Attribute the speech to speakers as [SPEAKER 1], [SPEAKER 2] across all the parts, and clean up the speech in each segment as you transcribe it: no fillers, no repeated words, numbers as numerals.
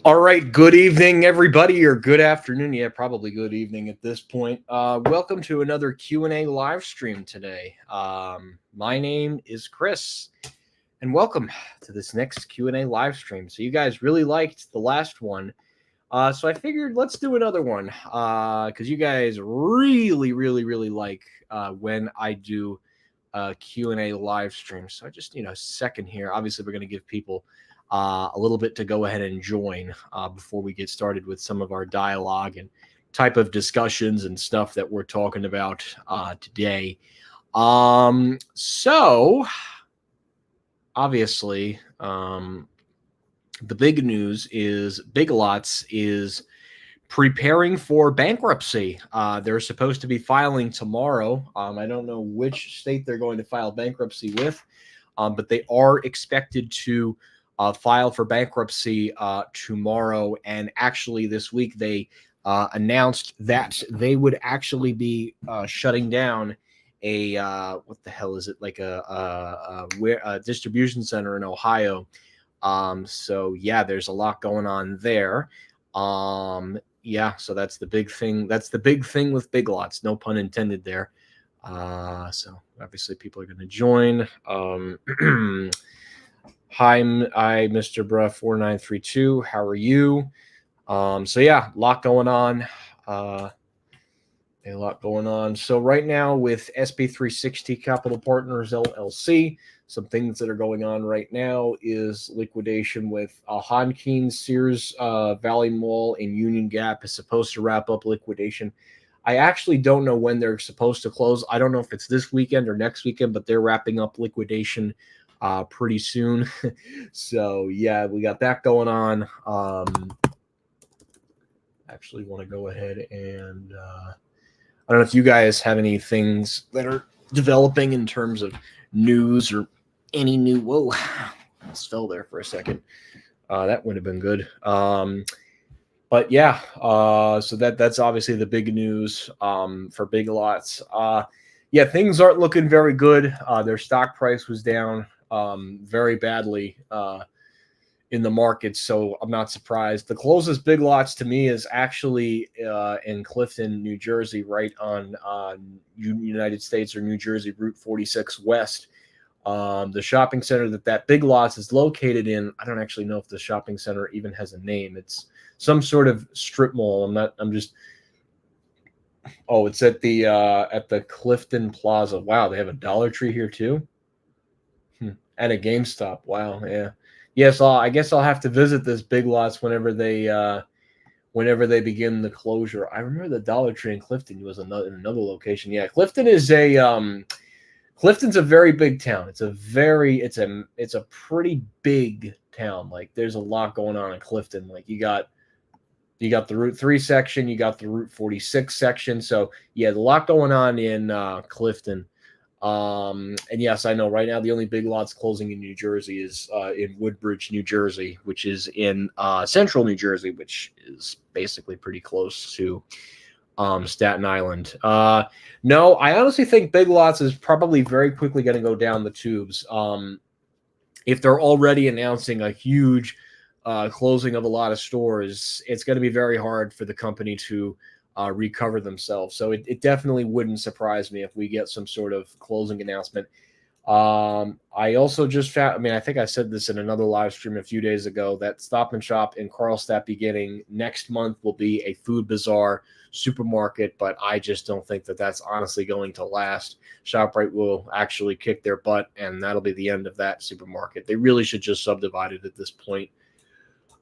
[SPEAKER 1] All right, good evening, everybody, or good afternoon. Yeah, probably good evening at this point. Welcome to another Q&A live stream today. My name is Chris, and welcome to this next Q&A live stream. So you guys really liked the last one, so I figured let's do another one because you guys really like when I do Q&A live stream. So I just need a second here. Obviously, we're going to give people a little bit to go ahead and join before we get started with some of our dialogue and type of discussions and stuff that we're talking about today. So obviously, the big news is Big Lots is preparing for bankruptcy. They're supposed to be filing tomorrow. I don't know which state they're going to file bankruptcy with, but they are expected to file for bankruptcy tomorrow. And actually, this week they announced that they would actually be shutting down a what the hell is it, like a distribution center in Ohio. So yeah, there's a lot going on there. Yeah, so that's the big thing. That's the big thing with Big Lots. No pun intended there. So obviously people are going to join. Hi, Mr. Bruh 4932. How are you? So yeah, a lot going on. So right now with SB360 Capital Partners LLC, some things that are going on right now is liquidation with Hankeen Sears Valley Mall in Union Gap is supposed to wrap up liquidation. I actually don't know when they're supposed to close. I don't know if it's this weekend or next weekend, but they're wrapping up liquidation pretty soon. So yeah, we got that going on. Actually want to go ahead and I don't know if you guys have any things that are developing in terms of news or any new. Whoa, I almost fell there for a second. That would have been good. But yeah, so that's obviously the big news for Big Lots. Yeah, things aren't looking very good. Their stock price was down very badly in the market, so I'm not surprised. The closest Big Lots to me is actually in Clifton, New Jersey, right on United States or New Jersey Route 46 West. The shopping center that Big Lots is located in, I don't actually know if the shopping center even has a name. It's some sort of strip mall. Oh, it's at the Clifton Plaza. Wow, they have a Dollar Tree here too. And a GameStop. Wow, yeah. Yes, I guess I'll have to visit this Big Lots whenever they begin the closure. I remember the Dollar Tree in Clifton was in another location. Yeah, Clifton is Clifton's a very big town. It's a pretty big town. Like there's a lot going on in Clifton. Like you got the Route 3 section, you got the Route 46 section. So yeah, a lot going on in Clifton. And yes, I know right now the only Big Lots closing in New Jersey is in Woodbridge, New Jersey, which is in central New Jersey, which is basically pretty close to Staten Island. No, I honestly think Big Lots is probably very quickly going to go down the tubes. If they're already announcing a huge closing of a lot of stores, it's going to be very hard for the company to recover themselves. So it definitely wouldn't surprise me if we get some sort of closing announcement. I also just found, I think I said this in another live stream a few days ago, that Stop and Shop in Carlstadt beginning next month will be a Food Bazaar supermarket, but I just don't think that that's honestly going to last. ShopRite will actually kick their butt, and that'll be the end of that supermarket. They really should just subdivide it at this point.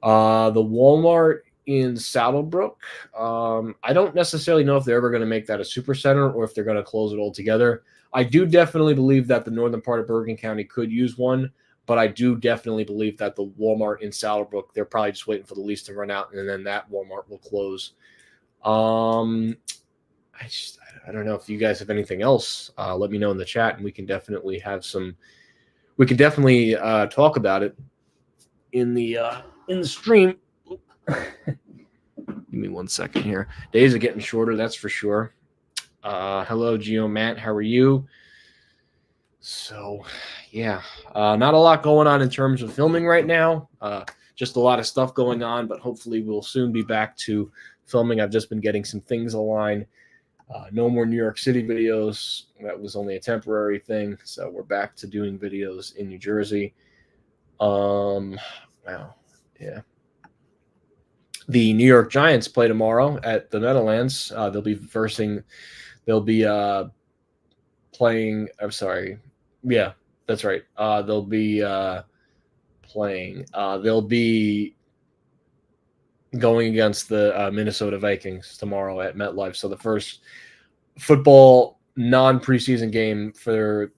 [SPEAKER 1] The Walmart in Saddlebrook, I don't necessarily know if they're ever going to make that a super center or if they're going to close it altogether. I do definitely believe that the northern part of Bergen County could use one, but I do definitely believe that the Walmart in Saddlebrook, they're probably just waiting for the lease to run out, and then that Walmart will close. I don't know if you guys have anything else. Let me know in the chat, and we can definitely talk about it in the stream. Give me 1 second here. Days are getting shorter, that's for sure. Hello, Geo Matt. How are you? So, yeah, not a lot going on in terms of filming right now. just a lot of stuff going on, but hopefully we'll soon be back to filming. I've just been getting some things aligned. No more New York City videos. That was only a temporary thing. So we're back to doing videos in New Jersey. Wow. Yeah. The New York Giants play tomorrow at the Meadowlands. They'll be playing. I'm sorry. Yeah, that's right. They'll be playing. They'll be going against the Minnesota Vikings tomorrow at MetLife. So the first football non-preseason game for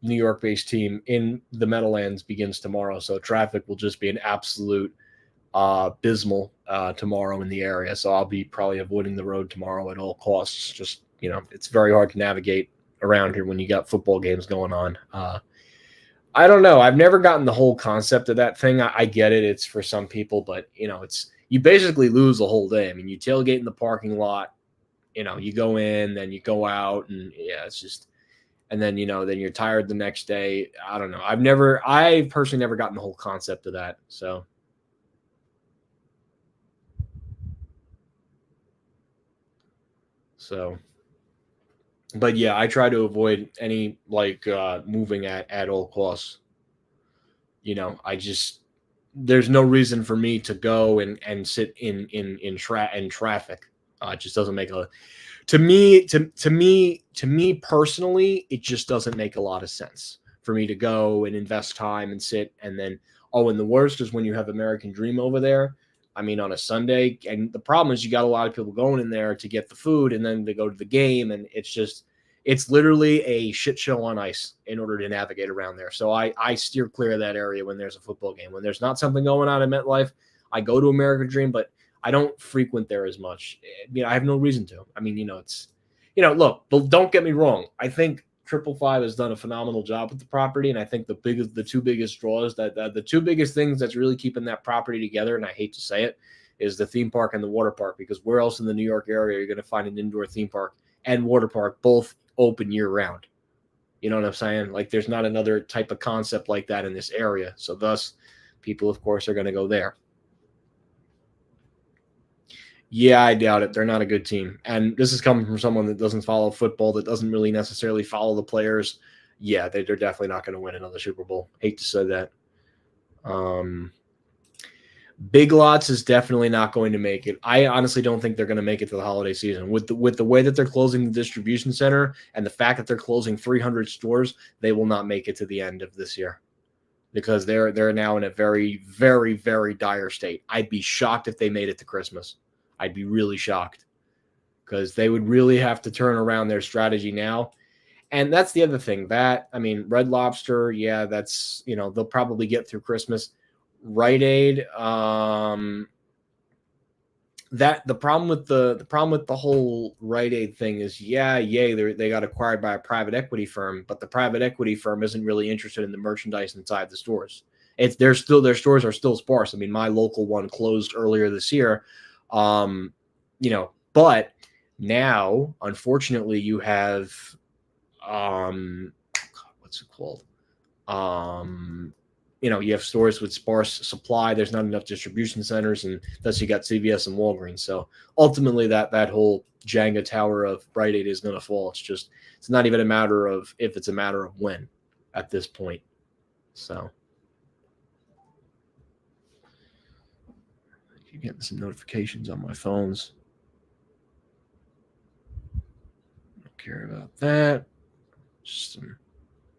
[SPEAKER 1] New York-based team in the Meadowlands begins tomorrow. So traffic will just be an absolute abysmal tomorrow in the area. So I'll be probably avoiding the road tomorrow at all costs. Just, it's very hard to navigate around here when you got football games going on. I don't know. I've never gotten the whole concept of that thing. I get it. It's for some people, but you basically lose the whole day. I mean, you tailgate in the parking lot, you go in, then you go out, and yeah, it's just, and then, then you're tired the next day. I don't know. I personally never gotten the whole concept of that. So, but yeah, I try to avoid any moving at all costs. There's no reason for me to go and sit in traffic. It just doesn't make a to me personally, it just doesn't make a lot of sense for me to go and invest time and sit and then and the worst is when you have American Dream over there. I mean, on a Sunday, and the problem is you got a lot of people going in there to get the food and then they go to the game, and it's literally a shit show on ice in order to navigate around there. So I steer clear of that area when there's a football game. When there's not something going on in MetLife, I go to American Dream, but I don't frequent there as much. I have no reason to. I mean, look, don't get me wrong. I think 555 has done a phenomenal job with the property, and I think the two biggest draws the two biggest things that's really keeping that property together, and I hate to say it, is the theme park and the water park. Because where else in the New York area are you going to find an indoor theme park and water park both open year round? You know what I'm saying? Like, there's not another type of concept like that in this area. So thus, people, of course, are going to go there. Yeah, I doubt it. They're not a good team. And this is coming from someone that doesn't follow football, that doesn't really necessarily follow the players. Yeah, they're definitely not going to win another Super Bowl. Hate to say that. Big Lots is definitely not going to make it. I honestly don't think they're going to make it to the holiday season. With the way that they're closing the distribution center and the fact that they're closing 300 stores, they will not make it to the end of this year, because they're now in a very, very, very dire state. I'd be shocked if they made it to Christmas. I'd be really shocked, because they would really have to turn around their strategy now. And that's the other thing. Red Lobster, yeah, that's, they'll probably get through Christmas. Rite Aid, that the problem with the whole Rite Aid thing is, they got acquired by a private equity firm, but the private equity firm isn't really interested in the merchandise inside the stores. Their stores are still sparse. I mean, my local one closed earlier this year. But now, unfortunately, you have what's it called? You have stores with sparse supply. There's not enough distribution centers, and thus you got CVS and Walgreens. So ultimately, that whole Jenga tower of Rite Aid is going to fall. It's not even a matter of if, it's a matter of when at this point. So I keep getting some notifications on my phones. Don't care about that. Just some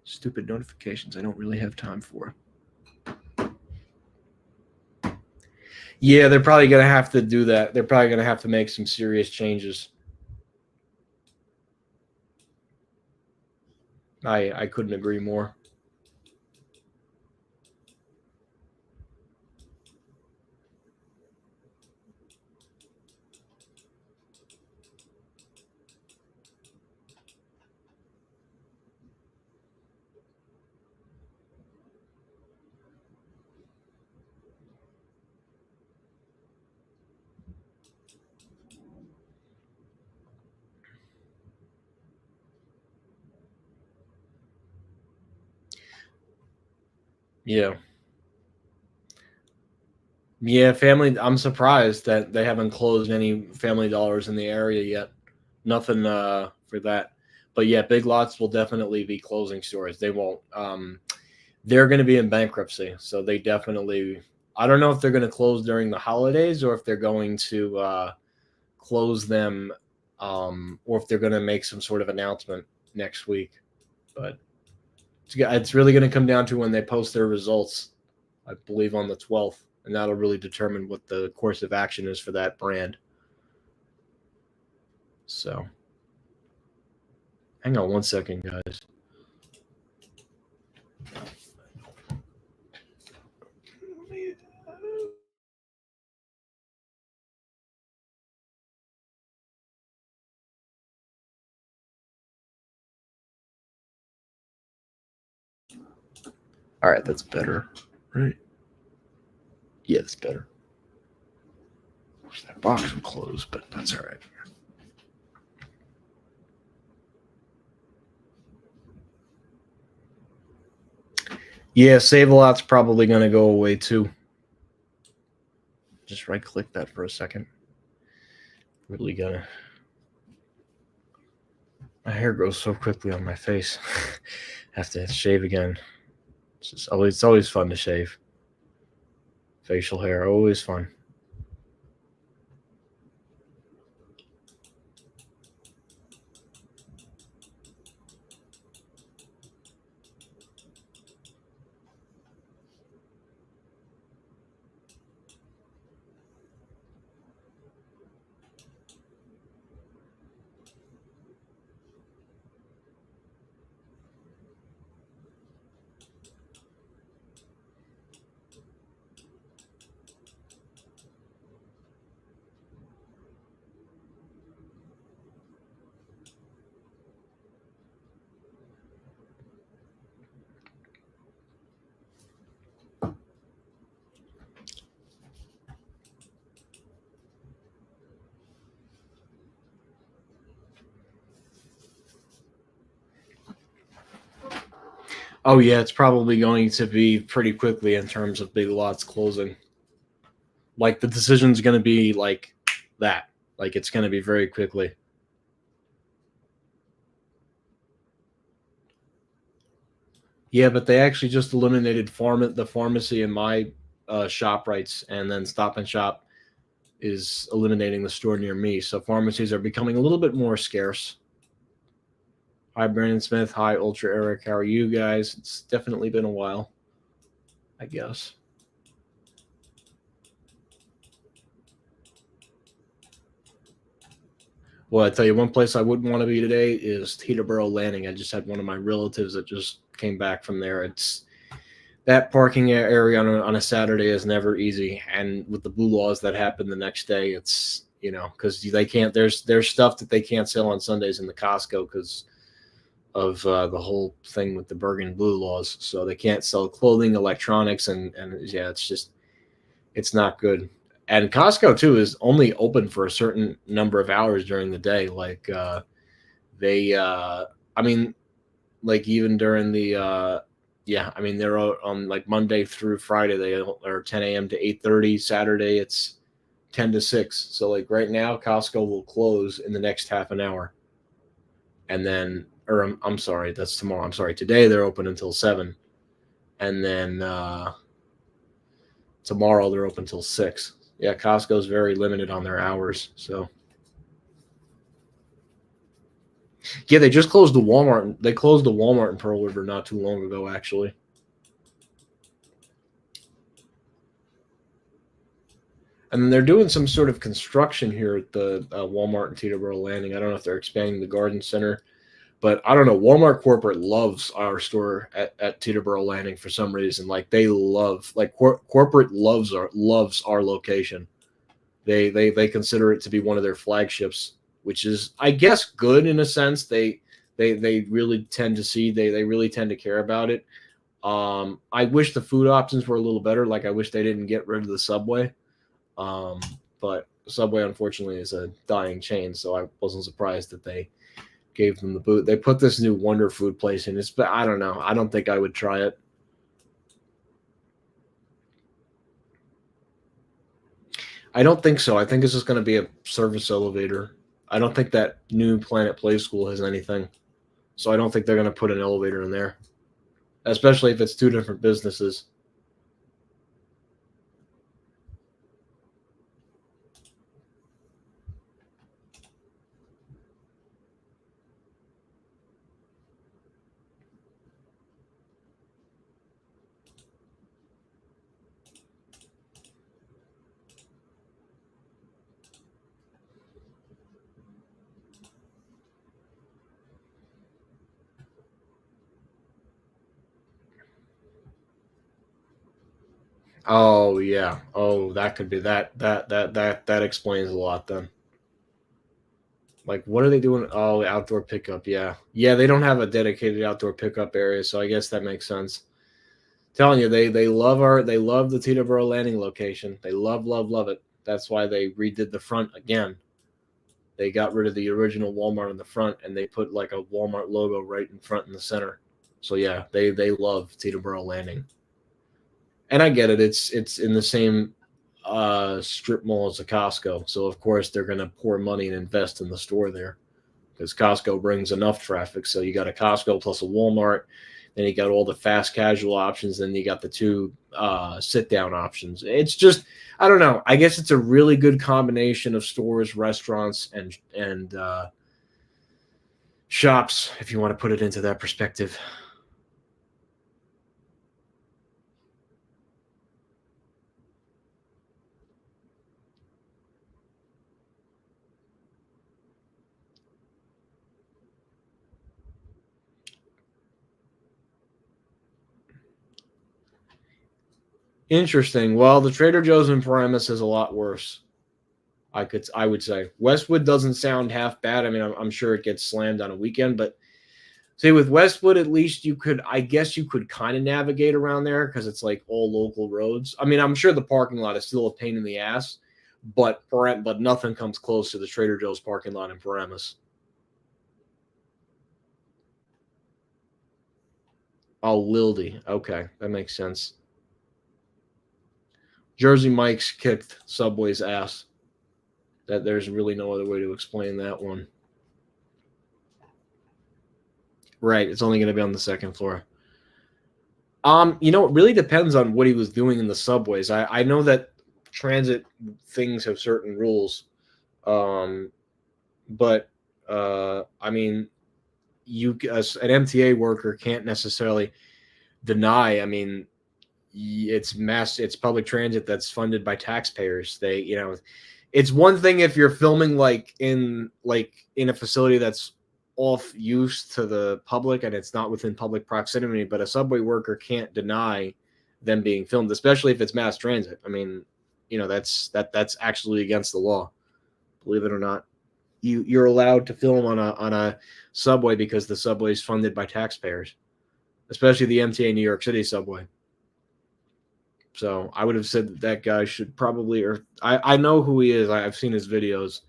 [SPEAKER 1] stupid notifications I don't really have time for. Yeah, they're probably going to have to do that. They're probably going to have to make some serious changes. I couldn't agree more. Yeah. Yeah, family. I'm surprised that they haven't closed any Family Dollars in the area yet. Nothing for that. But yeah, Big Lots will definitely be closing stores. They won't. They're going to be in bankruptcy, so they definitely. I don't know if they're going to close during the holidays or if they're going to close them, or if they're going to make some sort of announcement next week. But it's really going to come down to when they post their results, I believe on the 12th, and that'll really determine what the course of action is for that brand. So, hang on one second, guys. All right, that's better, right? Yeah, that's better. Wish that box would close, but that's all right. Yeah, Save a Lot's probably going to go away too. Just right click that for a second. Really gonna. My hair grows so quickly on my face. Have to shave again. It's always fun to shave. Facial hair, always fun. Oh yeah, it's probably going to be pretty quickly in terms of Big Lots closing. Like the decision's going to be like that. Like it's going to be very quickly. Yeah, but they actually just eliminated the pharmacy in my shop rights, and then Stop and Shop is eliminating the store near me. So pharmacies are becoming a little bit more scarce. Hi, Brandon Smith. Hi, Ultra Eric. How are you guys? It's definitely been a while, I guess. Well, I tell you, one place I wouldn't want to be today is Teterboro Landing. I just had one of my relatives that just came back from there. It's that parking area on a Saturday is never easy, and with the blue laws that happen the next day, it's because they can't. There's stuff that they can't sell on Sundays in the Costco because of the whole thing with the Bergen blue laws. So they can't sell clothing, electronics, and yeah, it's not good. And Costco too is only open for a certain number of hours during the day. Like they, I mean, like even during the yeah, I mean they're on like Monday through Friday they are 10 a.m. to 8:30. Saturday it's 10 to 6. So like right now Costco will close in the next half an hour, and then or I'm sorry, that's tomorrow. I'm sorry, today they're open until 7, and then tomorrow they're open until 6. Yeah, Costco's very limited on their hours. So yeah, they just closed the Walmart. They closed the Walmart in Pearl River not too long ago, actually. And they're doing some sort of construction here at the Walmart in Teterboro Landing. I don't know if they're expanding the garden center, but I don't know. Walmart corporate loves our store at Teterboro Landing for some reason. Like they love, like corporate loves our location. They consider it to be one of their flagships, which is, I guess, good in a sense. They really tend to see they really tend to care about it. I wish the food options were a little better. Like I wish they didn't get rid of the Subway. Um, but Subway, unfortunately, is a dying chain, so I wasn't surprised that they gave them the boot. They put this new Wonder Food place in. But I don't know. I don't think I would try it. I don't think so. I think it's just going to be a service elevator. I don't think that new Planet Play School has anything. So I don't think they're going to put an elevator in there, especially if it's two different businesses. Oh yeah. Oh, that could be that explains a lot then. Like, what are they doing? Oh, outdoor pickup. Yeah, yeah. They don't have a dedicated outdoor pickup area, so I guess that makes sense. Telling you, they love the Teterboro Landing location. They love it. That's why they redid the front again. They got rid of the original Walmart in the front, and they put like a Walmart logo right in front in the center. So yeah, they love Teterboro Landing, and I get it. It's in the same strip mall as a Costco, so of course they're going to pour money and invest in the store there because Costco brings enough traffic. So you got a Costco plus a Walmart, then you got all the fast casual options, then you got the two sit down options. It's just I don't know. I guess it's a really good combination of stores, restaurants, and shops, if you want to put it into that perspective. Interesting. Well, the Trader Joe's in Paramus is a lot worse. I would say Westwood doesn't sound half bad. I mean, I'm sure it gets slammed on a weekend, but see with Westwood, at least you could, I guess, you could kind of navigate around there because it's like all local roads. I mean, I'm sure the parking lot is still a pain in the ass, but nothing comes close to the Trader Joe's parking lot in Paramus. Oh, Lildy. Okay, that makes sense. Jersey Mike's kicked Subway's ass. That there's really no other way to explain that one. Right, it's only going to be on the second floor. It really depends on what he was doing in the subways. I know that transit things have certain rules, um, but I mean, you as an MTA worker can't necessarily deny. I mean, it's public transit that's funded by taxpayers. It's one thing if you're filming like in a facility that's off use to the public and it's not within public proximity, but a subway worker can't deny them being filmed, especially if it's mass transit. I mean, that's actually against the law, believe it or not. You're allowed to film on a subway because the subway is funded by taxpayers, especially the MTA New York City subway. So I would have said that guy should probably, or I know who he is. I've seen his videos.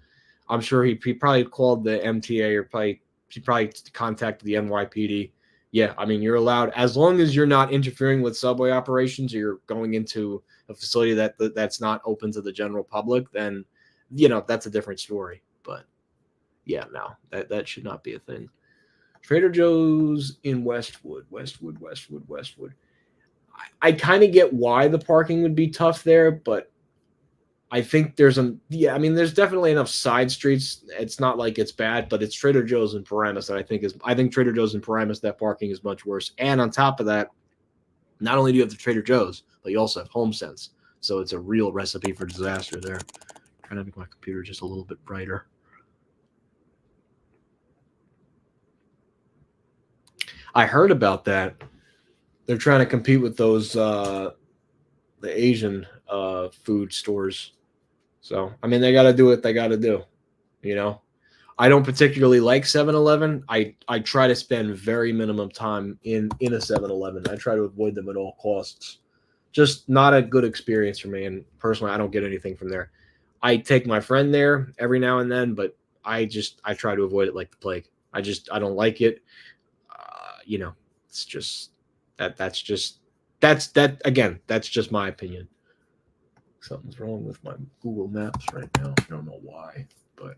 [SPEAKER 1] I'm sure he probably called the MTA or he probably contacted the NYPD. Yeah, I mean, you're allowed as long as you're not interfering with subway operations or you're going into a facility that's not open to the general public, then that's a different story. But yeah, no, that should not be a thing. Trader Joe's in Westwood. I kind of get why the parking would be tough there, but I think I mean, there's definitely enough side streets. It's not like it's bad, but it's Trader Joe's in Paramus that I think Trader Joe's in Paramus, that parking is much worse. And on top of that, not only do you have the Trader Joe's, but you also have HomeSense. So it's a real recipe for disaster there. I'm trying to make my computer just a little bit brighter. I heard about that. They're trying to compete with those the Asian food stores. So I mean, they got to do what they got to do. You know, I don't particularly like 7-Eleven. I try to spend very minimum time in a 7-Eleven. I try to avoid them at all costs. Just not a good experience for me. And personally, I don't get anything from there. I take my friend there every now and then, but I try to avoid it like the plague. I don't like it. It's just that's just my opinion. Something's wrong with my Google Maps right now. I don't know why, but.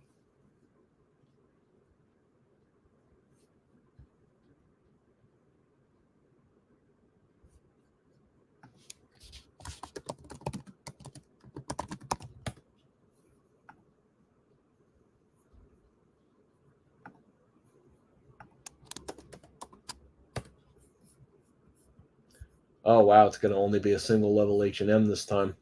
[SPEAKER 1] Oh wow, it's going to only be a single level H&M this time.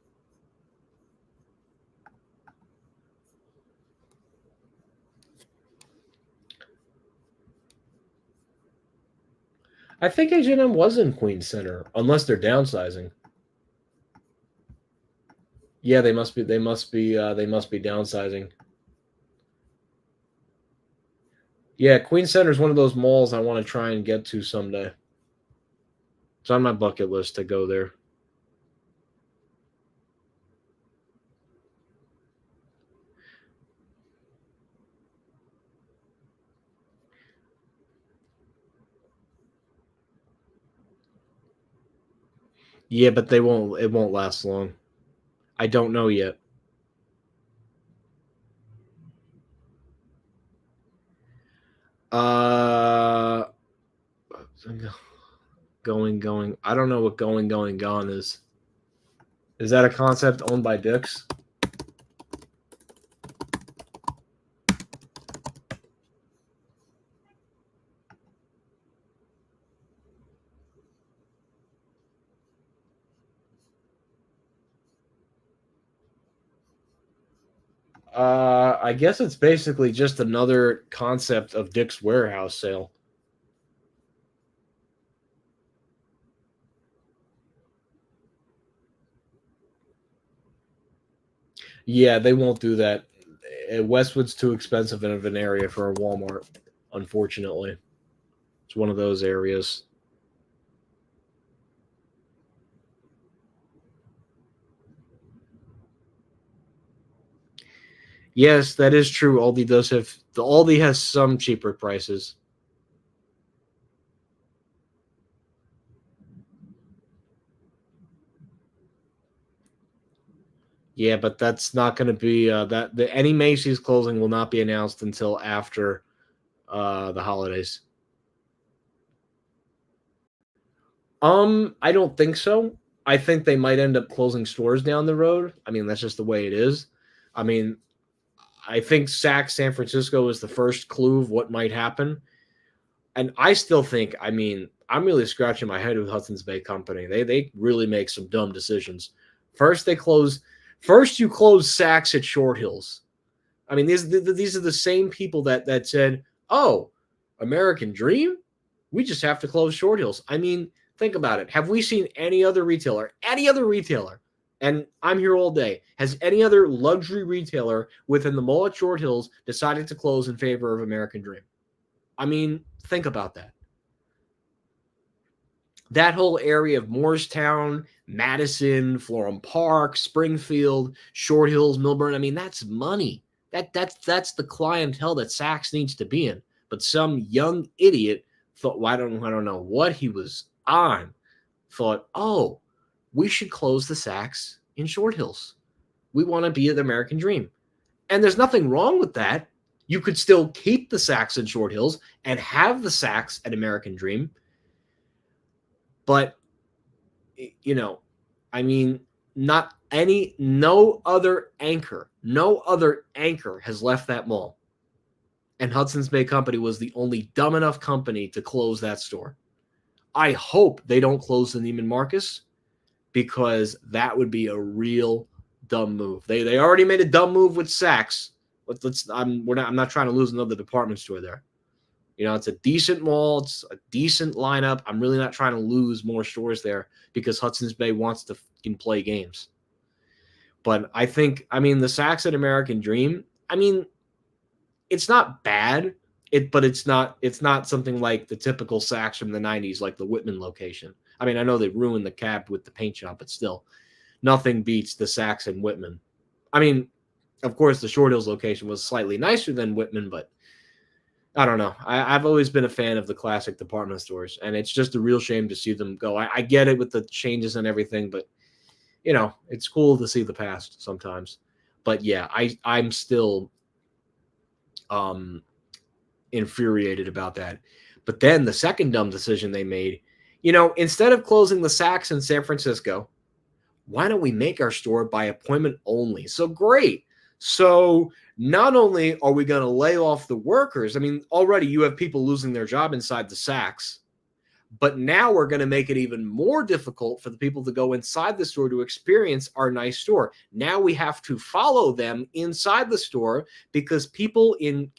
[SPEAKER 1] I think H&M was in Queens Center, unless they're downsizing. Yeah, they must be. They must be. They must be downsizing. Yeah, Queens Center is one of those malls I want to try and get to someday. It's on my bucket list to go there. Yeah, but they won't. It won't last long. I don't know yet. Uh, going. I don't know what going gone is. Is that a concept owned by Dick's? I guess it's basically just another concept of Dick's warehouse sale. Yeah, they won't do that. Westwood's too expensive of an area for a Walmart, unfortunately. It's one of those areas. Yes, that is true. Aldi does have the Aldi has some cheaper prices. Yeah, but that's not going to be any Macy's closing will not be announced until after the holidays. I don't think so. I think they might end up closing stores down the road. I mean, that's just the way it is. I mean, I think Saks San Francisco is the first clue of what might happen. And I still think, I mean, I'm really scratching my head with Hudson's Bay Company. They really make some dumb decisions. First first you close Saks at Short Hills. I mean, these are the same people that said, "Oh, American Dream, we just have to close Short Hills." I mean, think about it. Have we seen any other retailer? And I'm here all day. Has any other luxury retailer within the mall at Short Hills decided to close in favor of American Dream? I mean, think about that. That whole area of Morristown, Madison, Florham Park, Springfield, Short Hills, Milburn. I mean, that's money. That's the clientele that Saks needs to be in. But some young idiot thought, well, I don't know what he was on. Thought, oh, we should close the Saks in Short Hills. We want to be the American Dream. And there's nothing wrong with that. You could still keep the Saks in Short Hills and have the Saks at American Dream. But, you know, I mean, no other anchor has left that mall. And Hudson's Bay Company was the only dumb enough company to close that store. I hope they don't close the Neiman Marcus because that would be a real dumb move. They already made a dumb move with Saks. I'm not trying to lose another department store there. You know, it's a decent mall. It's a decent lineup. I'm really not trying to lose more stores there because Hudson's Bay wants to play games. But I think, I mean, the Saks at American Dream, I mean, it's not bad. But it's not something like the typical Saks from the 90s, like the Whitman location. I mean, I know they ruined the cab with the paint job, but still, nothing beats the Saks and Whitman. I mean, of course, the Short Hills location was slightly nicer than Whitman, but I don't know. I've always been a fan of the classic department stores, and it's just a real shame to see them go. I get it with the changes and everything, but it's cool to see the past sometimes. But yeah, I'm still infuriated about that. But then the second dumb decision they made, instead of closing the Saks in San Francisco, why don't we make our store by appointment only? So great. So not only are we going to lay off the workers, I mean, already you have people losing their job inside the Saks, but now we're going to make it even more difficult for the people to go inside the store to experience our nice store. Now we have to follow them inside the store because people in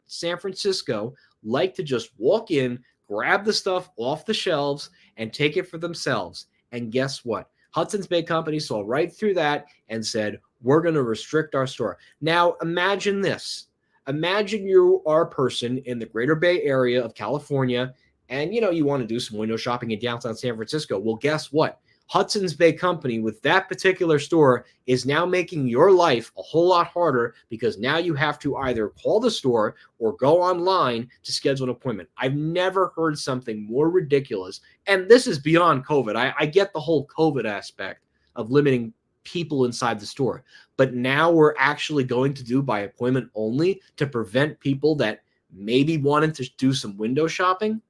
[SPEAKER 1] San Francisco like to just walk in, grab the stuff off the shelves, and take it for themselves. And guess what? Hudson's Bay Company saw right through that and said, we're going to restrict our store. Now, imagine this. Imagine you are a person in the Greater Bay Area of California, and you want to do some window shopping in downtown San Francisco. Well, guess what? Hudson's Bay Company with that particular store is now making your life a whole lot harder because now you have to either call the store or go online to schedule an appointment. I've never heard something more ridiculous. And this is beyond COVID. I get the whole COVID aspect of limiting people inside the store. But now we're actually going to do by appointment only to prevent people that maybe wanted to do some window shopping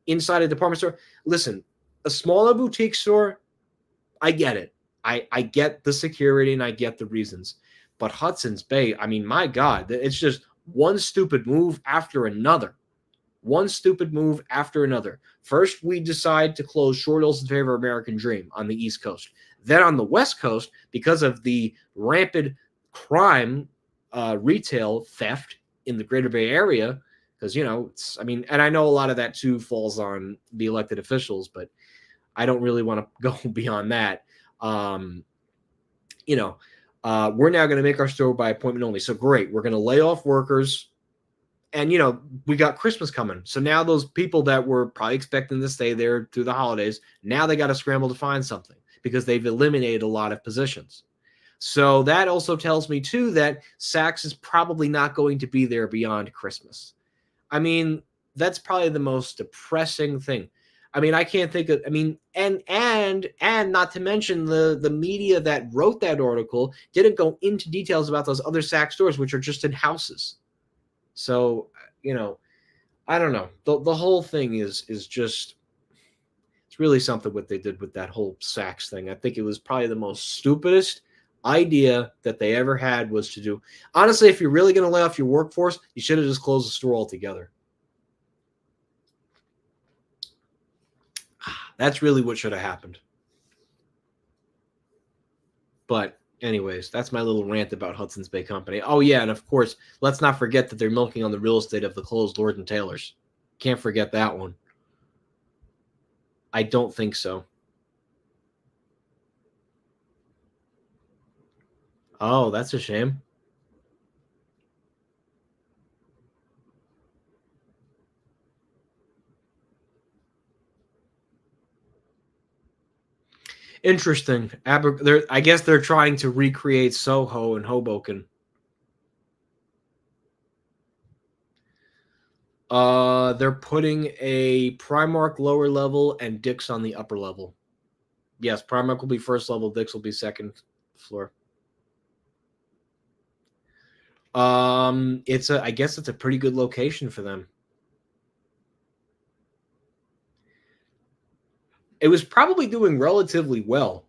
[SPEAKER 1] inside a department store. Listen, a smaller boutique store, I get it. I get the security and I get the reasons. But Hudson's Bay, I mean, my God, it's just one stupid move after another. One stupid move after another. First, we decide to close Short Hills in favor of American Dream on the East Coast. Then on the West Coast, because of the rampant crime, retail theft in the Greater Bay Area, because, and I know a lot of that too falls on the elected officials, but I don't really want to go beyond that. We're now going to make our store by appointment only. So great. We're going to lay off workers. And, we got Christmas coming. So now those people that were probably expecting to stay there through the holidays, now they got to scramble to find something because they've eliminated a lot of positions. So that also tells me, too, that Saks is probably not going to be there beyond Christmas. I mean, that's probably the most depressing thing. I mean, I can't think of, and not to mention the media that wrote that article didn't go into details about those other Saks stores, which are just in houses. So, I don't know. The whole thing is just, it's really something what they did with that whole Saks thing. I think it was probably the most stupidest idea that they ever had was to do. Honestly, if you're really going to lay off your workforce, you should have just closed the store altogether. That's really what should have happened. But anyways, that's my little rant about Hudson's Bay Company. Oh, yeah, and of course, let's not forget that they're milking on the real estate of the closed Lord & Taylor's. Can't forget that one. I don't think so. Oh, that's a shame. Interesting. I guess they're trying to recreate Soho and Hoboken. They're putting a Primark lower level and Dick's on the upper level. Yes, Primark will be first level, Dick's will be second floor. I guess it's a pretty good location for them. It was probably doing relatively well,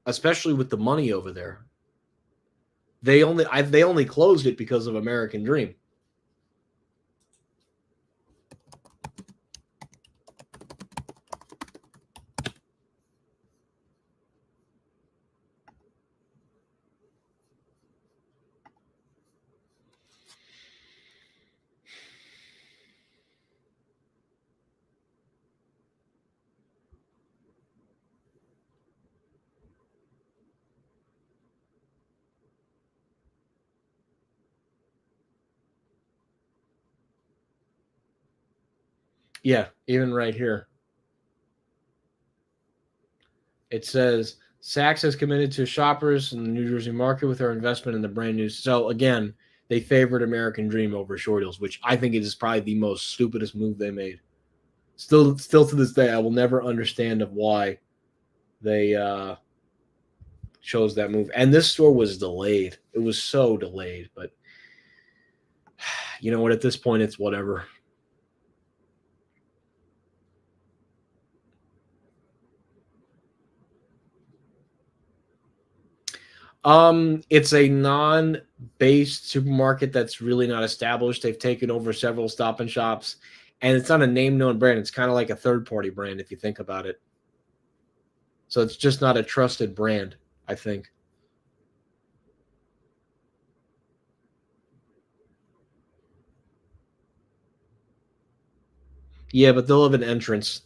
[SPEAKER 1] especially with the money over there. They only closed it because of American Dream. Yeah, even right here. It says Saks has committed to shoppers in the New Jersey market with their investment in the brand new. So again, they favored American Dream over Short Hills, which I think is probably the most stupidest move they made. Still to this day, I will never understand of why they chose that move. And this store was delayed. It was so delayed, but you know what? At this point, it's whatever. It's a non-based supermarket that's really not established. They've taken over several Stop and Shops, and it's not a name-known brand. It's kind of like a third-party brand if you think about it. So it's just not a trusted brand, I think. Yeah, but they'll have an entrance.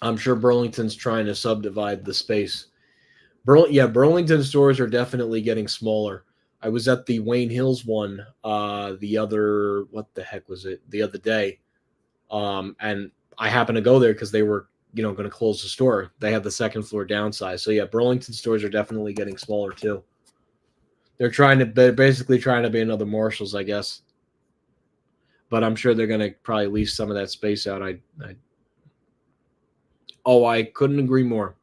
[SPEAKER 1] I'm sure Burlington's trying to subdivide the space. Burlington stores are definitely getting smaller. I was at the Wayne Hills one the other what the heck was it the other day, and I happened to go there because they were going to close the store. They had the second floor downsized. So yeah, Burlington stores are definitely getting smaller too. They're basically trying to be another Marshalls, I guess. But I'm sure they're going to probably lease some of that space out. I couldn't agree more.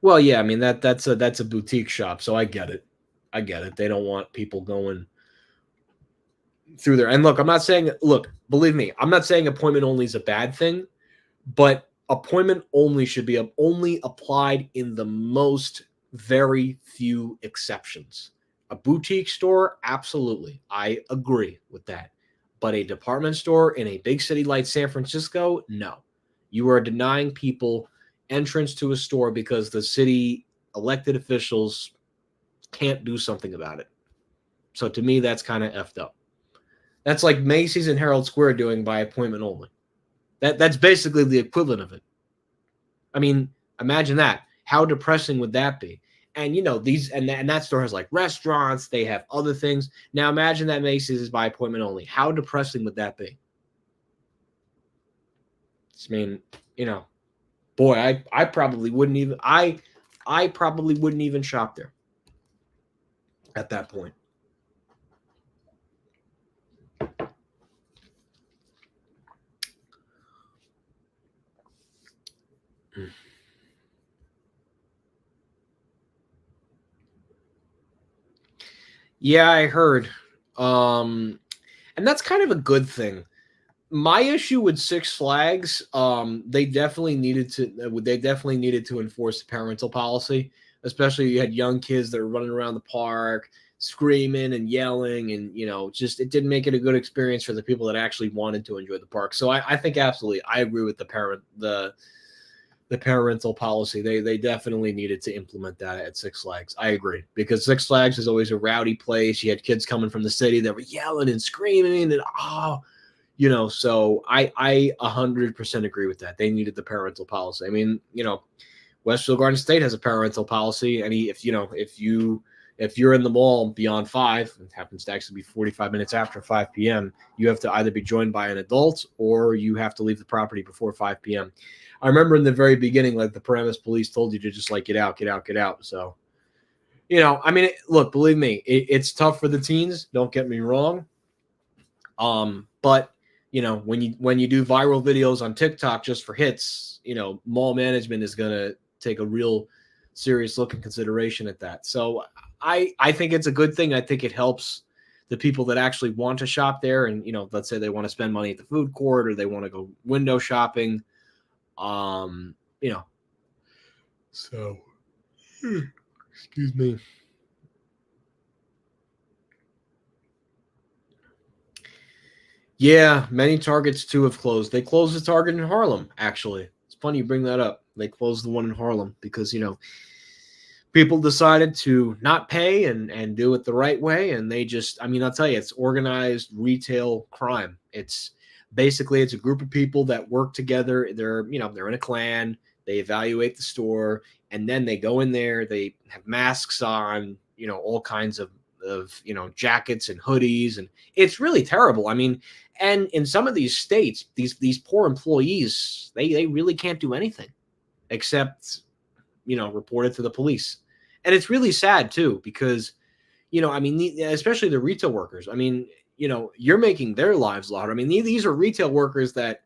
[SPEAKER 1] Well, yeah, I mean that's a boutique shop, so I get it. I get it. They don't want people going through there. And look, believe me, I'm not saying appointment only is a bad thing, but appointment only should be only applied in the most very few exceptions. A boutique store, absolutely. I agree with that. But a department store in a big city like San Francisco, no. You are denying people entrance to a store because the city elected officials can't do something about it. So to me, that's kind of effed up. That's like Macy's and Herald Square doing by appointment only. That's basically the equivalent of it. I mean, imagine that. How depressing would that be? And that store has like restaurants, they have other things. Now imagine that Macy's is by appointment only. How depressing would that be? I mean, boy, I probably wouldn't even I probably wouldn't even shop there at that point. Yeah, I heard. And that's kind of a good thing. My issue with Six Flags, they definitely needed to enforce the parental policy, especially you had young kids that were running around the park screaming and yelling, and just it didn't make it a good experience for the people that actually wanted to enjoy the park. So I think absolutely I agree with the parental policy. They definitely needed to implement that at Six Flags. I agree, because Six Flags is always a rowdy place. You had kids coming from the city that were yelling and screaming and so I 100% agree with that. They needed the parental policy. I mean, Westfield Garden State has a parental policy, and if you're in the mall beyond 5, it happens to actually be 45 minutes after 5 p.m., you have to either be joined by an adult or you have to leave the property before 5 p.m. I remember in the very beginning, like the Paramus police told you to just like get out, get out, get out. So, I mean, look, believe me, it's tough for the teens. Don't get me wrong. But when you do viral videos on TikTok just for hits, mall management is going to take a real serious look and consideration at that. So I think it's a good thing. I think it helps the people that actually want to shop there. And, let's say they want to spend money at the food court or they want to go window shopping. So excuse me. Yeah, many Targets too have closed. They closed the Target in Harlem, actually. It's funny you bring that up. They closed the one in Harlem because, people decided to not pay and do it the right way. And they just, I mean, I'll tell you, it's organized retail crime. It's a group of people that work together. They're in a clan. They evaluate the store, and then they go in there. They have masks on, all kinds of jackets and hoodies, and it's really terrible. I mean, and in some of these states, these poor employees, they really can't do anything except report it to the police. And it's really sad too, because, I mean, especially the retail workers. I mean, you're making their lives harder. I mean, these are retail workers that,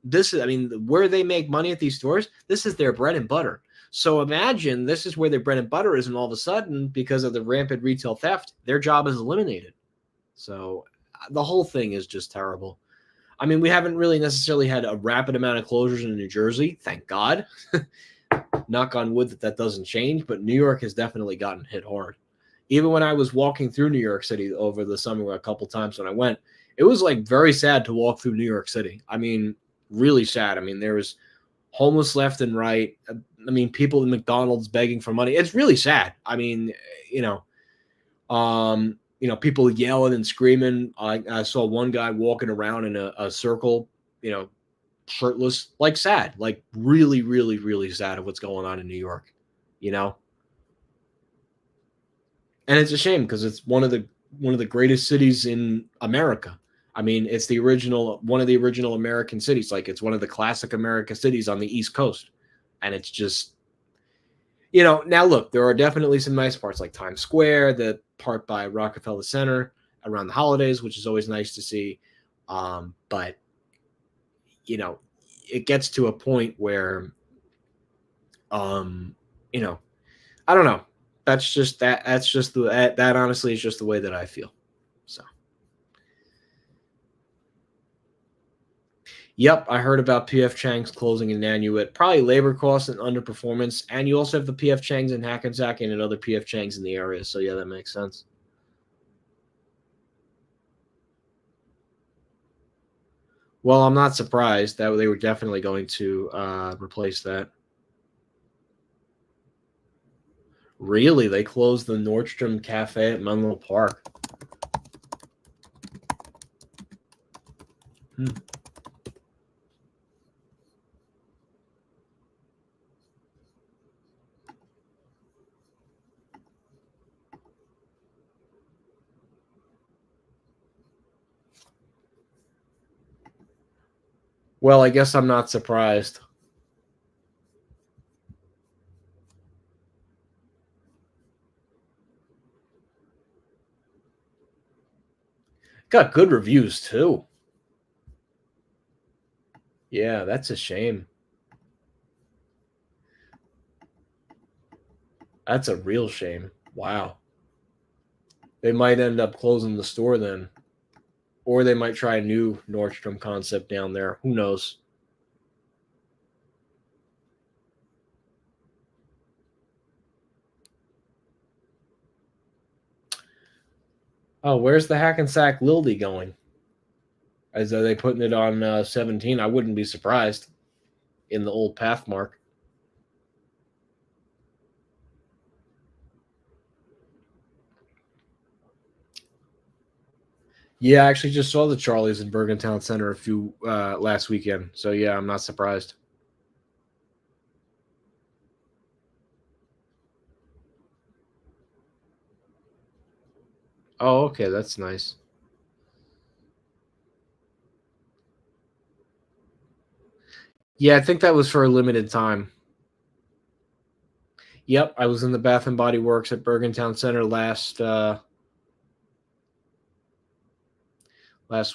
[SPEAKER 1] this is, I mean, where they make money at these stores, this is their bread and butter. So imagine this is where their bread and butter is, and all of a sudden, because of the rampant retail theft, their job is eliminated. So the whole thing is just terrible. I mean, we haven't really necessarily had a rapid amount of closures in New Jersey, thank God. Knock on wood that doesn't change, but New York has definitely gotten hit hard. Even when I was walking through New York City over the summer a couple times when I went, it was like very sad to walk through New York City. I mean, really sad. I mean, there was homeless left and right. I mean, people in McDonald's begging for money. It's really sad. I mean, people yelling and screaming. I saw one guy walking around in a circle, shirtless, like sad, like really, really, really sad of what's going on in New York, And it's a shame because it's one of the greatest cities in America. I mean, it's one of the original American cities. Like, it's one of the classic American cities on the East Coast. And it's just, now look, there are definitely some nice parts like Times Square, the part by Rockefeller Center around the holidays, which is always nice to see. But, it gets to a point where, I don't know. That's just that honestly is just the way that I feel. So. Yep, I heard about PF Chang's closing in Nanuet. Probably labor costs and underperformance. And you also have the PF Chang's in Hackensack and another PF Chang's in the area. So, yeah, that makes sense. Well, I'm not surprised that they were definitely going to replace that. Really? They closed the Nordstrom Cafe at Menlo Park. Well, I guess I'm not surprised. Got good reviews, too. Yeah, that's a shame. That's a real shame. Wow. They might end up closing the store then. Or they might try a new Nordstrom concept down there. Who knows? Oh, where's the Hackensack Lildy going? Are they putting it on 17? I wouldn't be surprised in the old Pathmark. Yeah, I actually just saw the Charlies in Bergen Town Center last weekend. So yeah, I'm not surprised. Oh, okay, that's nice. Yeah, I think that was for a limited time. Yep, I was in the Bath and Body Works at Bergen Town Center last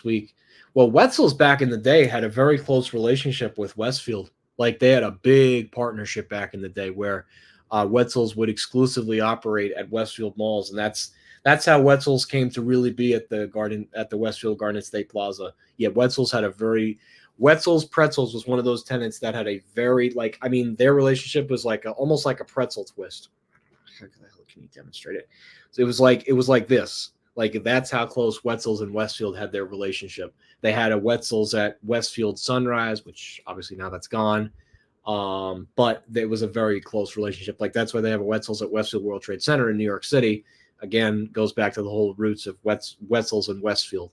[SPEAKER 1] week. Well, Wetzel's back in the day had a very close relationship with Westfield. Like, they had a big partnership back in the day where Wetzel's would exclusively operate at Westfield malls, and that's how Wetzel's came to really be at the Westfield Garden State Plaza. Yeah, Wetzel's Pretzels was one of those tenants that had a very, like, I mean, their relationship was like almost like a pretzel twist. How the hell can you demonstrate it? So it was like this. Like, that's how close Wetzel's and Westfield had their relationship. They had a Wetzel's at Westfield Sunrise, which obviously now that's gone. But there was a very close relationship. Like, that's why they have a Wetzel's at Westfield World Trade Center in New York City. Again, goes back to the whole roots of Wetzel's and Westfield.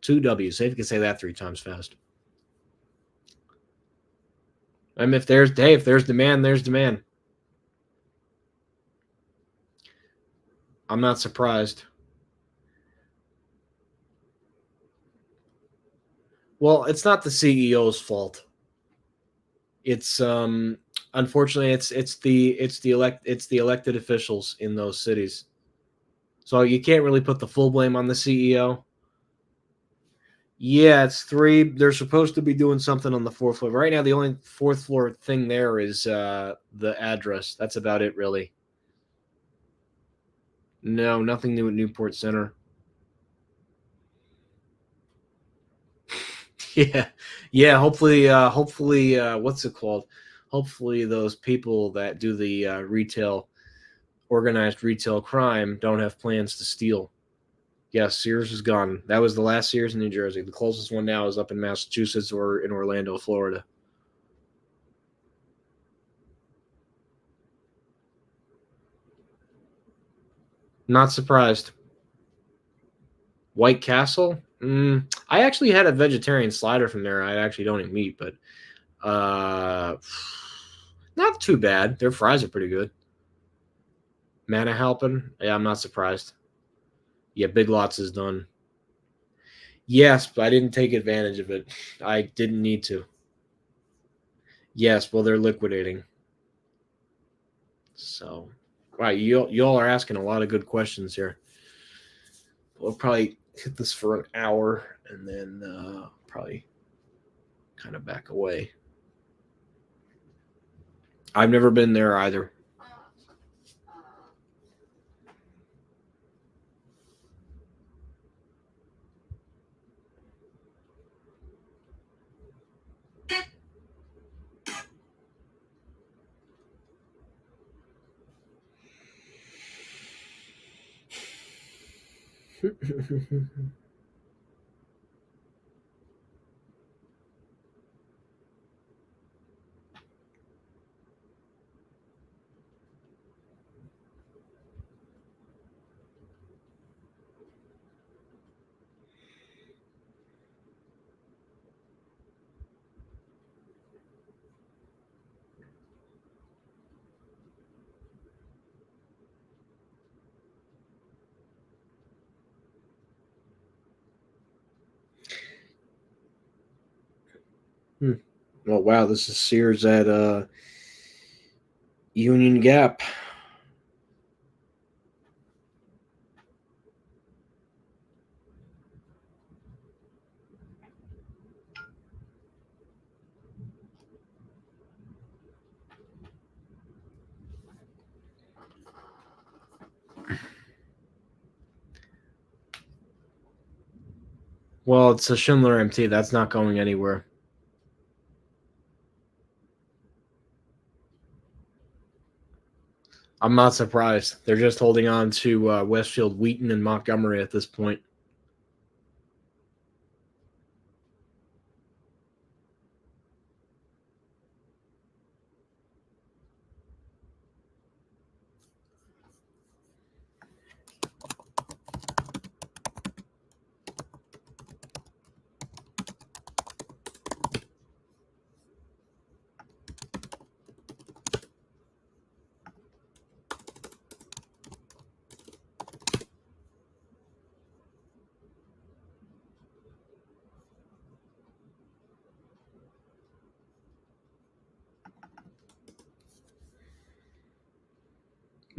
[SPEAKER 1] 2 W's. See if you can say that 3 times fast. I mean, if there's demand, there's demand. I'm not surprised. Well, it's not the CEO's fault. It's unfortunately it's the elected officials in those cities. So you can't really put the full blame on the CEO. Yeah, it's three. They're supposed to be doing something on the fourth floor. Right now, the only fourth floor thing there is the address. That's about it, really. No, nothing new at Newport Center. Yeah, yeah. Hopefully, what's it called? Hopefully, those people that do the organized retail crime, don't have plans to steal. Yes, Sears is gone. That was the last Sears in New Jersey. The closest one now is up in Massachusetts or in Orlando, Florida. Not surprised. White Castle. I actually had a vegetarian slider from there. I actually don't eat meat, but uh, not too bad. Their fries are pretty good. Manahawkin. Yeah, I'm not surprised. Yeah, Big Lots is done. Yes, but I didn't take advantage of it. I didn't need to. Yes, well, they're liquidating. So, wow, you all are asking a lot of good questions here. We'll probably hit this for an hour and then probably kind of back away. I've never been there either. Hmm. Oh wow, this is Sears at Union Gap. Well, it's a Schindler MT. That's not going anywhere. I'm not surprised. They're just holding on to Westfield, Wheaton, and Montgomery at this point.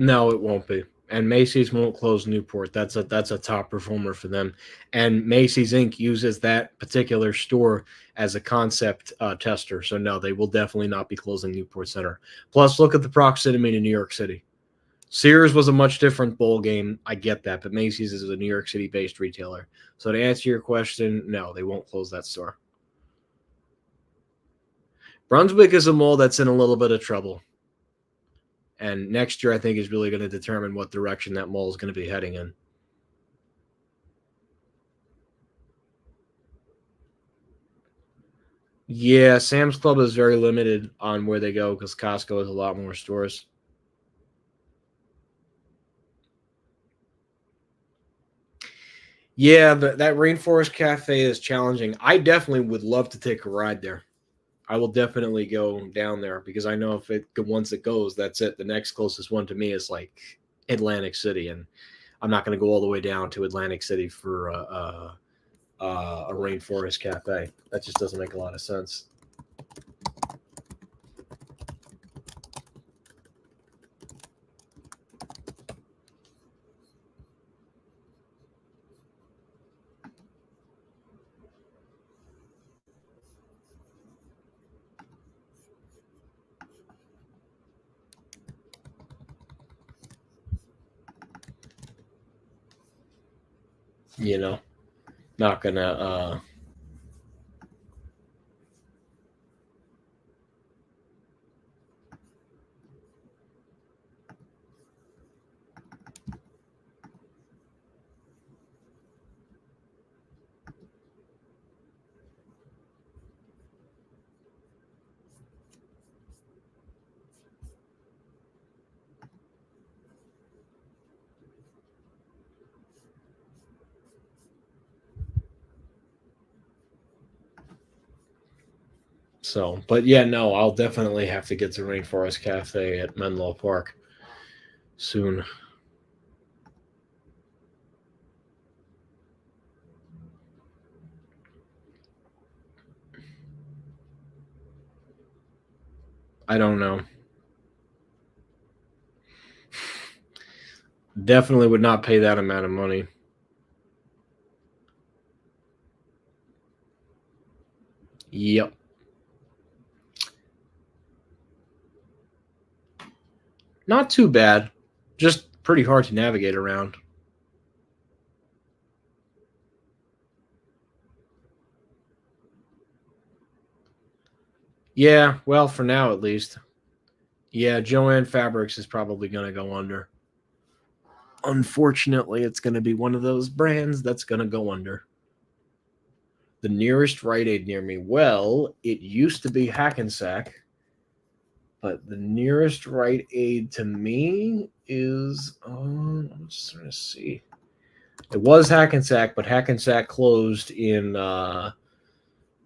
[SPEAKER 1] No, it won't be. And Macy's won't close Newport. That's a top performer for them. And Macy's Inc. uses that particular store as a concept tester. So no, they will definitely not be closing Newport Center. Plus, look at the proximity to New York City. Sears was a much different bowl game. I get that, but Macy's is a New York City based retailer. So to answer your question, no, they won't close that store. Brunswick is a mall that's in a little bit of trouble. And next year, I think, is really going to determine what direction that mall is going to be heading in. Yeah, Sam's Club is very limited on where they go because Costco has a lot more stores. Yeah, that Rainforest Cafe is challenging. I definitely would love to take a ride there. I will definitely go down there because I know if it once it goes, that's it. The next closest one to me is like Atlantic City, and I'm not going to go all the way down to Atlantic City for a Rainforest Cafe. That just doesn't make a lot of sense. You know, not gonna. So, but yeah, no, I'll definitely have to get to Rainforest Cafe at Menlo Park soon. I don't know. Definitely would not pay that amount of money. Yep. Not too bad. Just pretty hard to navigate around. Yeah, well, for now at least. Yeah, Joanne Fabrics is probably going to go under. Unfortunately, it's going to be one of those brands that's going to go under. The nearest Rite Aid near me, well, it used to be Hackensack, but the nearest Rite Aid to me is, I'm just trying to see. It was Hackensack, but Hackensack closed in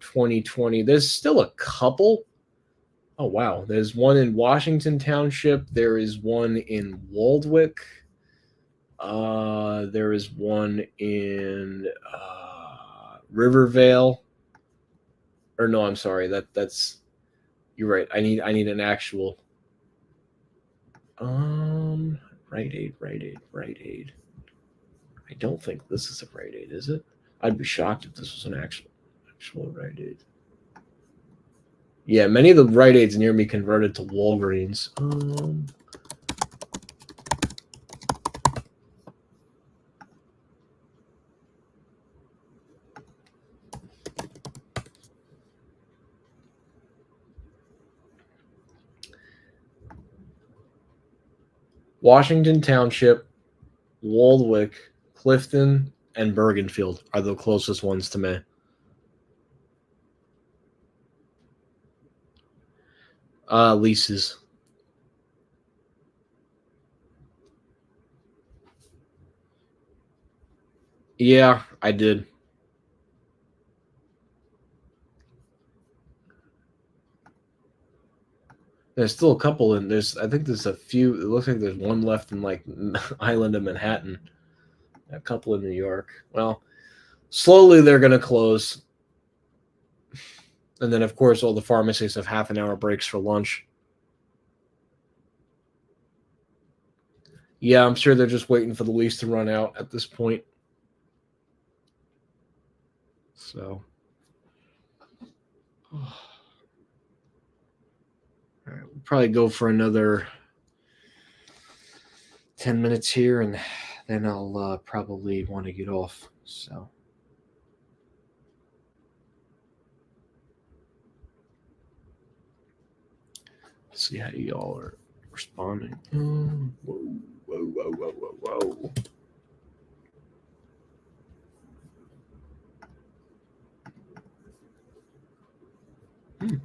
[SPEAKER 1] 2020. There's still a couple. Oh, wow. There's one in Washington Township. There is one in Waldwick. There is one in Rivervale. Or no, I'm sorry. That's you're right. I need an actual um Rite Aid, Rite Aid, Rite Aid. I don't think this is a Rite Aid, is it? I'd be shocked if this was an actual Rite Aid. Yeah, many of the Rite Aids near me converted to Walgreens. Washington Township, Waldwick, Clifton, and Bergenfield are the closest ones to me. Leases. Yeah, I did. There's still a couple in there's I think there's a few it looks like there's one left in like Island of Manhattan, a couple in New York. Well, slowly they're gonna close. And then of course all the pharmacies have half an hour breaks for lunch. Yeah, I'm sure they're just waiting for the lease to run out at this point. So all right, we'll probably go for another 10 minutes here, and then I'll probably want to get off. So let's see how y'all are responding. Whoa, whoa, whoa, whoa, whoa, whoa. Hmm.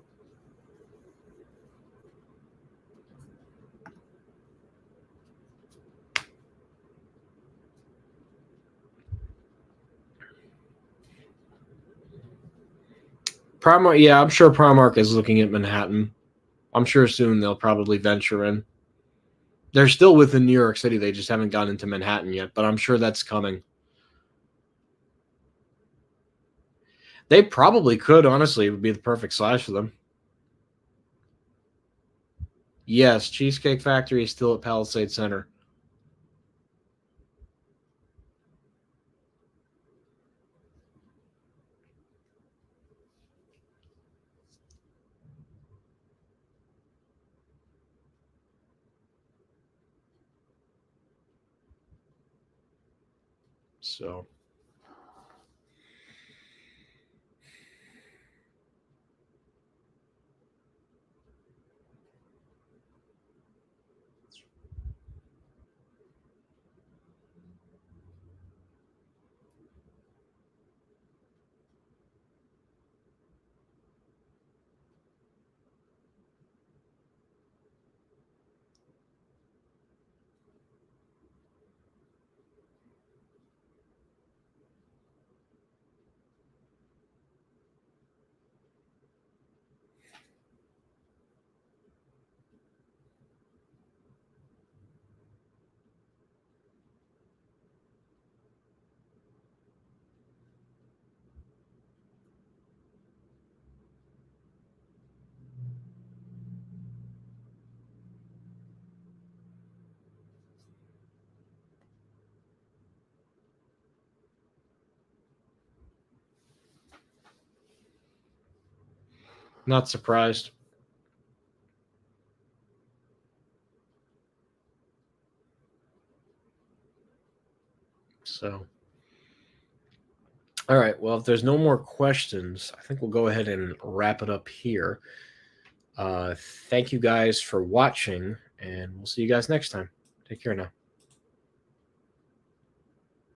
[SPEAKER 1] Primark, yeah, I'm sure Primark is looking at Manhattan. I'm sure soon they'll probably venture in. They're still within New York City. They just haven't gone into Manhattan yet, but I'm sure that's coming. They probably could, honestly. It would be the perfect size for them. Yes, Cheesecake Factory is still at Palisade Center. So Not surprised. So, all right. Well, if there's no more questions, I think we'll go ahead and wrap it up here. Thank you guys for watching, and we'll see you guys next time. Take care now.